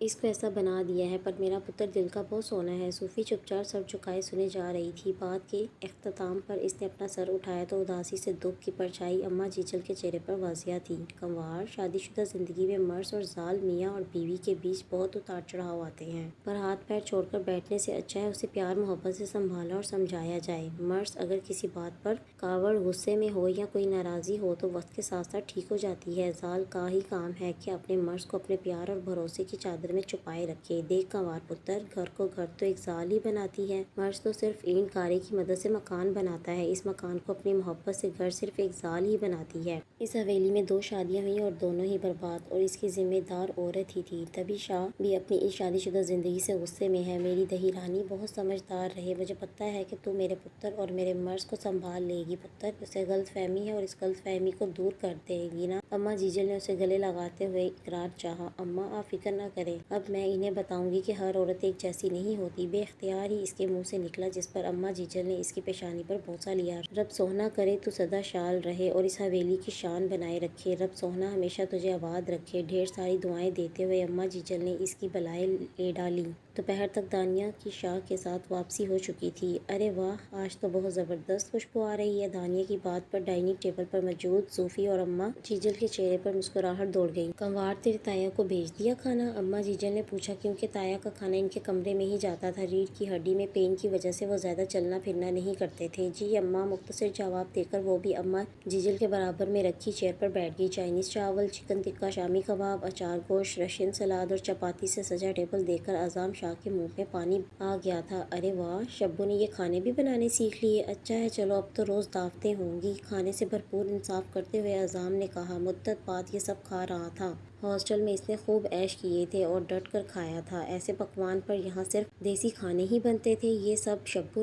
اس کو ایسا بنا دیا ہے، پر میرا پتر دل کا بہت سونا ہے۔ صوفی چپ چاپ سر جھکائے سنے جا رہی تھی۔ بات کے اختتام پر اس نے اپنا سر اٹھایا تو اداسی سے دکھ کی پرچھائی اماں جیجل کے چہرے پر واضح تھی۔ کنوار شادی شدہ زندگی میں مرد اور زال، میاں اور بیوی کے بیچ بہت اتار چڑھاؤ آتے ہیں، پر ہاتھ پیر چھوڑ کر بیٹھنے سے اچھا ہے اسے پیار محبت سے سنبھالا اور سمجھایا جائے۔ مرض اگر کسی بات پر کاوڑ غصے میں ہو یا کوئی ناراضی ہو تو وقت کے ساتھ ساتھ ٹھیک ہو جاتی ہے۔ زال کا ہی کام ہے کہ اپنے مرض کو اپنے پیار اور بھروسے کی چادر میں چھپائے رکھے۔ دیکھ کنوار پتر، گھر کو گھر تو ایک زال ہی بناتی ہے، مرض تو صرف اینٹ گارے کی مدد سے مکان بناتا ہے، اس مکان کو اپنی محبت سے گھر صرف ایک زال ہی بناتی ہے۔ اس حویلی میں 2 شادیاں ہوئیں اور دونوں ہی برباد، اور اس کی ذمہ دار عورت ہی تھی۔ تبھی شاہ بھی اپنی اس شادی شدہ زندگی سے غصے میں ہے۔ میری دہی رانی بہت سمجھدار رہے، مجھے پتہ ہے کہ تو میرے پتر اور میرے مرض کو سنبھال لے گی پتر، اسے غلط فہمی ہے اور اس غلط فہمی کو دور کر دے گی نا؟ اماں جیجل نے اسے گلے لگاتے ہوئے اقرار چاہا۔ اماں آپ فکر نہ کریں، اب میں انہیں بتاؤں گی کہ ہر عورت ایک جیسی نہیں ہوتی۔ بے اختیار ہی اس کے منہ سے نکلا، جس پر اماں جیجل نے اس کی پیشانی پر بوسہ لیا۔ رب سوہنا کرے تو سدا شال رہے اور اس حویلی کی شان بنائے رکھے، رب سوہنا ہمیشہ تجھے آباد رکھے۔ ڈھیر ساری دعائیں دیتے ہوئے اماں جیجل نے اس کی بالائیں لے ڈالی۔ دوپہر تک دانیہ کی شاہ کے ساتھ واپسی ہو چکی تھی۔ ارے واہ، آج تو بہت زبردست خوشبو آ رہی ہے۔ دانیہ کی بات پر ڈائننگ ٹیبل پر موجود صوفی اور اماں جیجل کے چہرے پر مسکراہٹ دوڑ گئی۔ کنوار تیری تایا کو بھیج دیا کھانا؟ اماں جیجل نے پوچھا، کیونکہ تایا کا کھانا ان کے کمرے میں ہی جاتا تھا، ریڑھ کی ہڈی میں پین کی وجہ سے وہ زیادہ چلنا پھرنا نہیں کرتے تھے۔ جی اماں، مختصر جواب دے کر وہ بھی اماں جیجل کے برابر میں رکھی چیئر پر بیٹھ گئی۔ چائنیز چاول، چکن ٹکا، شامی کباب، اچار گوشت، رشین سلاد اور چپاتی سے سجا ٹیبل دیکھ کر اعظم شاہ کے منہ میں پانی آ گیا تھا۔ ارے واہ، شبو نے یہ کھانے بھی بنانے سیکھ لیے، اچھا ہے، چلو اب تو روز دعوتیں ہوں گی۔ کھانے سے بھرپور انصاف کرتے ہوئے اعظم نے کہا، مدت بعد یہ سب کھا رہا تھا۔ ہاسٹل میں اس نے خوب عیش کیے تھے اور ڈٹ کر کھایا تھا، ایسے پکوان پر یہاں صرف دیسی کھانے ہی بنتے تھے۔ یہ سب شبو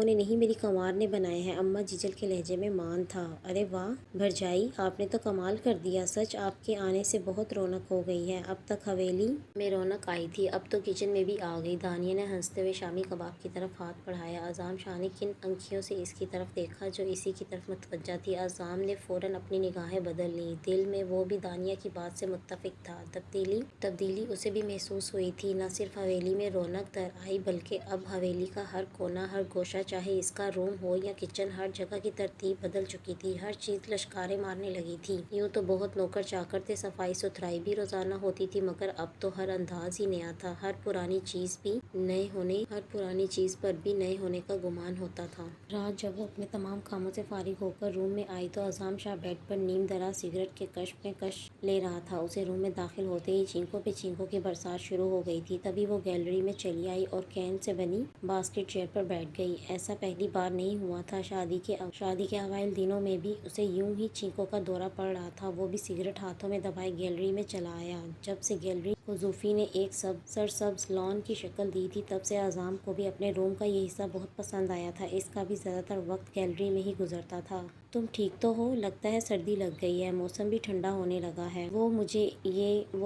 نے نہیں، میری کنوار نے بنائے ہیں۔ اماں جیجل کے لہجے میں مان تھا۔ ارے واہ بھرجائی، آپ نے تو کمال کر دیا، سچ آپ کے آنے سے بہت رونق ہو گئی ہے۔ اب تک حویلی میں رونق آئی تھی، اب تو کچن میں بھی آ گئی۔ دانیہ نے ہنستے ہوئے شامی کباب کی طرف ہاتھ بڑھایا۔ اعظم شاہ نے کن آنکھیوں سے اس کی طرف دیکھا جو اسی کی طرف متوجہ تھی۔ اعظم نے فوراً اپنی نگاہیں بدل لیں، دل میں وہ بھی دانیہ کی بات سے متفق تھا۔ تبدیلی اسے بھی محسوس ہوئی تھی، نہ صرف حویلی میں رونق در آئی بلکہ اب حویلی کا ہر کونا، ہر گوشہ، چاہے اس کا روم ہو یا کچن، ہر جگہ کی ترتیب بدل چکی تھی، ہر چیز لشکاریں مارنے لگی تھی۔ یوں تو بہت نوکر چاکر تھے، صفائی ستھرائی بھی روزانہ ہوتی تھی، مگر اب تو ہر انداز ہی نیا تھا، ہر پرانی چیز پر بھی نئے ہونے کا گمان ہوتا تھا۔ رات جب وہ اپنے تمام کاموں سے فارغ ہو کر روم میں آئی تو اعظم شاہ بیڈ پر نیم دراز سگریٹ کے کش میں کش لے رہا تھا۔ اسے روم میں داخل ہوتے ہی چھینکوں پہ چھینکوں کی برسات شروع ہو گئی تھی۔ تبھی وہ گیلری میں چلی آئی اور کین سے بنی باسکٹ چیئر پر بیٹھ گئی۔ ایسا پہلی بار نہیں ہوا تھا، شادی کے اوائل دنوں میں بھی اسے یوں ہی چھینکوں کا دورہ پڑ رہا تھا۔ وہ بھی سگریٹ ہاتھوں میں دبائے گیلری میں چلا آیا۔ جب سے گیلری کو زوفی نے ایک سرسبز لان کی شکل دی تھی، تب سے اعظم کو بھی اپنے روم کا یہ حصہ بہت پسند آیا تھا، اس کا بھی زیادہ تر وقت گیلری میں ہی گزرتا تھا۔ تم ٹھیک تو ہو؟ لگتا ہے سردی لگ گئی ہے، موسم بھی ٹھنڈا ہونے لگا ہے۔ وہ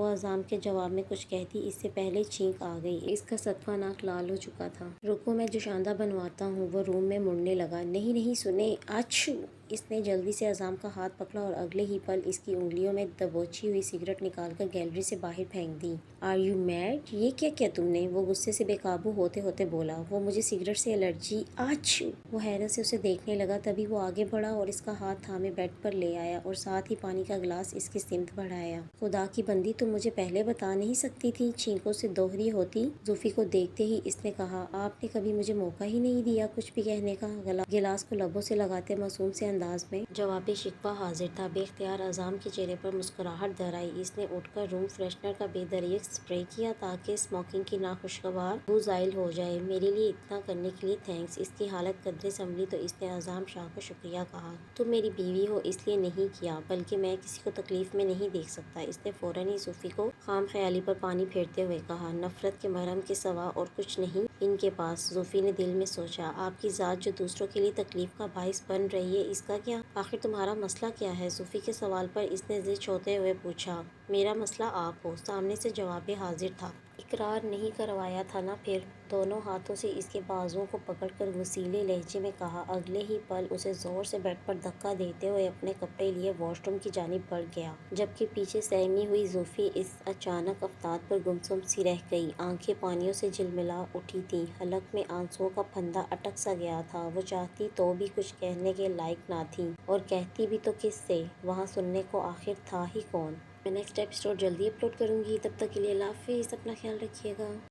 اعظم کے جواب میں کچھ کہتی اس سے پہلے چھینک آ گئی، اس کا صدفہ ناک لال ہو چکا تھا۔ رکو میں جوشاندہ بنواتا ہوں۔ وہ روم میں مڑنے لگا۔ نہیں سنیں، اچھو! اس نے جلدی سے اعظم کا ہاتھ پکڑا اور اگلے ہی پل اس کی انگلیوں میں دبوچی ہوئی سگریٹ نکال کر گیلری سے باہر پھینک دی۔ Are you made? یہ کیا تم نے؟ وہ غصے سے بے قابو ہوتے ہوتے بولا۔ وہ مجھے سگریٹ سے الرجی، اچھو! وہ حیرت سے اسے دیکھنے لگا، تبھی وہ آگے بڑھا اور اس کا ہاتھ تھامے بیڈ پر لے آیا اور ساتھ ہی پانی کا گلاس اس کی سمت بڑھایا۔ خدا کی بندی، تم مجھے پہلے بتا نہیں سکتی تھی؟ چھینکوں سے دوہری ہوتی زوفی کو دیکھتے ہی اس نے کہا، آپ نے کبھی مجھے موقع ہی نہیں دیا کچھ بھی کہنے کا۔ گلاس کو لبوں سے لگاتے معصوم سے انداز میں جواب شکوہ حاضر تھا۔ بے اختیار اعظم کے چہرے پر مسکراہٹ در آئی۔ اس نے اٹھ کر روم فریشنر کا بے دریغ اسپرے کیا تاکہ اسموکنگ کی ناخوشگوار بو زائل ہو جائے۔ میرے لیے اتنا کرنے کے لیے تھینکس۔ اس کی حالت قدرے سنبھلی تو اس نے اعظم شاہ کو شکریہ کہا۔ تم میری بیوی ہو اس لیے نہیں کیا، بلکہ میں کسی کو تکلیف میں نہیں دیکھ سکتا۔ اس نے فوراً ہی صوفی کو خام خیالی پر پانی پھیرتے ہوئے کہا، نفرت کے مرہم کے سوا اور کچھ نہیں ان کے پاس۔ صوفی نے دل میں سوچا، آپ کی ذات جو دوسروں کے لیے تکلیف کا باعث بن رہی ہے، اس کا کیا؟ آخر تمہارا مسئلہ کیا ہے؟ صوفی کے سوال پر اس نے زچ ہوتے ہوئے پوچھا۔ میرا مسئلہ آپ ہو۔ سامنے سے جواب حاضر تھا۔ اقرار نہیں کروایا تھا نا پھر؟ دونوں ہاتھوں سے اس کے بازوؤں کو پکڑ کر غصیلے لہجے میں کہا۔ اگلے ہی پل اسے زور سے بیڈ پر دھکا دیتے ہوئے اپنے کپڑے لیے واش روم کی جانب بڑھ گیا، جبکہ پیچھے سہمی ہوئی زوفی اس اچانک افتاد پر گمسم سی رہ گئی۔ آنکھیں پانیوں سے جلملا اٹھی تھیں، حلق میں آنسوؤں کا پھندا اٹک سا گیا تھا۔ وہ چاہتی تو بھی کچھ کہنے کے لائق نہ تھی، اور کہتی بھی تو کس سے؟ وہاں سننے کو آخر تھا ہی کون؟ میں نیکسٹ ایپیسوڈ جلدی اپلوڈ کروں گی، تب تک کے لیے اللہ حافظ، اپنا خیال رکھیے گا۔